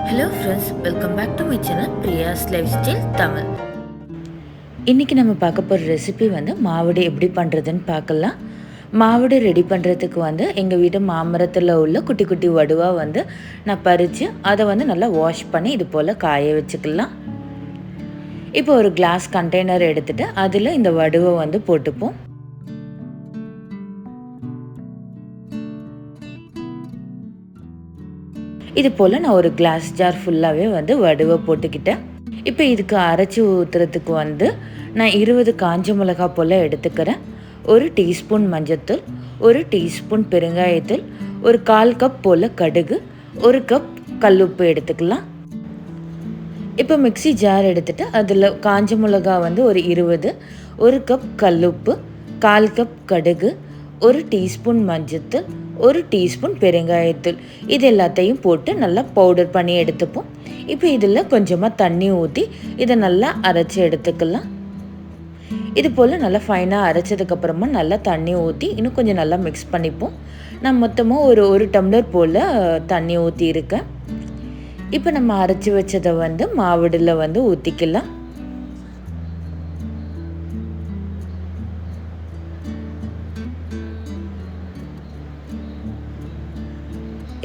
Hello friends, welcome back to my channel Priya's life style Tamil. இன்றைக்கி நம்ம பார்க்க போகிற ரெசிபி மாவடு எப்படி பண்ணுறதுன்னு பார்க்கலாம். மாவடு ரெடி பண்ணுறதுக்கு எங்கள் வீட்டு மாமரத்தில் உள்ள குட்டி குட்டி வடுவாக நான் பறித்து அதை நல்லா வாஷ் பண்ணி இது போல் காய வச்சுக்கலாம். இப்போ ஒரு கிளாஸ் கண்டெய்னர் எடுத்துகிட்டு அதில் இந்த வடுவை போட்டுப்போம். இது போல் நான் ஒரு கிளாஸ் ஜார் ஃபுல்லாகவே வடுவை போட்டுக்கிட்டேன். இப்போ இதுக்கு அரைச்சி ஊற்றுறதுக்கு நான் 20 காஞ்ச மிளகா போல் எடுத்துக்கிறேன். 1 டீஸ்பூன் மஞ்சத்தூள், 1 டீஸ்பூன் பெருங்காயத்தூள், ஒரு 1/4 கப் போல் கடுகு, 1 கப் கல்லுப்பு எடுத்துக்கலாம். இப்போ மிக்சி ஜார் எடுத்துகிட்டு அதில் காஞ்ச மிளகா ஒரு 20, 1 கப் கல்லுப்பு, 1/4 கப் கடுகு, 1 டீஸ்பூன் மஞ்சத்தூள், 1 டீஸ்பூன் பெருங்காயத்தூள் இது எல்லாத்தையும் போட்டு நல்லா பவுடர் பண்ணி எடுத்துப்போம். இப்போ இதில் கொஞ்சமாக தண்ணி ஊற்றி இதை நல்லா அரைச்சி எடுத்துக்கலாம். இது போல் நல்லா ஃபைனாக அரைச்சதுக்கப்புறமா நல்லா தண்ணி ஊற்றி இன்னும் கொஞ்சம் நல்லா மிக்ஸ் பண்ணிப்போம். நான் மொத்தமாக ஒரு டம்ளர் போல் தண்ணி ஊற்றி இருக்கேன். இப்போ நம்ம அரைச்சி வச்சதை மாவடில் ஊற்றிக்கலாம்.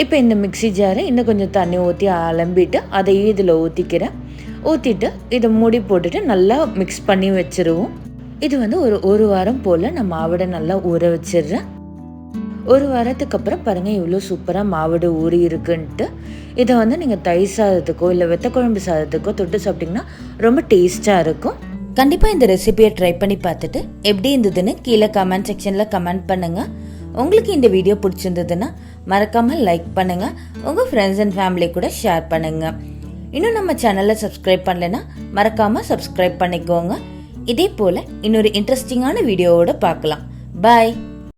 இப்போ இந்த மிக்சி ஜாரை இன்னும் கொஞ்சம் தண்ணி ஊற்றி அலம்பிட்டு அதையும் இதில் ஊற்றிக்கிறேன். ஊற்றிட்டு இதை மூடி போட்டுட்டு நல்லா மிக்ஸ் பண்ணி வச்சுருவோம். இது ஒரு வாரம் போல் நான் மாவடை நல்லா ஊற வச்சிடுறேன். ஒரு வாரத்துக்கு அப்புறம் பாருங்கள் இவ்வளோ சூப்பராக மாவடு ஊறி இருக்குன்ட்டு. இதை நீங்கள் தயிர் சாதத்துக்கோ இல்லை வெத்த குழம்பு சாதத்துக்கோ தொட்டு சாப்பிட்டிங்கன்னா ரொம்ப டேஸ்ட்டாக இருக்கும். கண்டிப்பாக இந்த ரெசிபியை ட்ரை பண்ணி பார்த்துட்டு எப்படி இருந்ததுன்னு கீழே கமெண்ட் செக்ஷனில் கமெண்ட் பண்ணுங்கள். உங்களுக்கு இந்த வீடியோ பிடிச்சிருந்ததுன்னா மறக்காமல் லைக் பண்ணுங்கள், உங்கள் ஃப்ரெண்ட்ஸ் அண்ட் ஃபேமிலி கூட ஷேர் பண்ணுங்கள். இன்னும் நம்ம சேனலை சப்ஸ்கிரைப் பண்ணலைன்னா மறக்காமல் சப்ஸ்கிரைப் பண்ணிக்கோங்க. இதே போல் இன்னொரு இன்ட்ரெஸ்டிங்கான வீடியோவோட பார்க்கலாம். பாய்.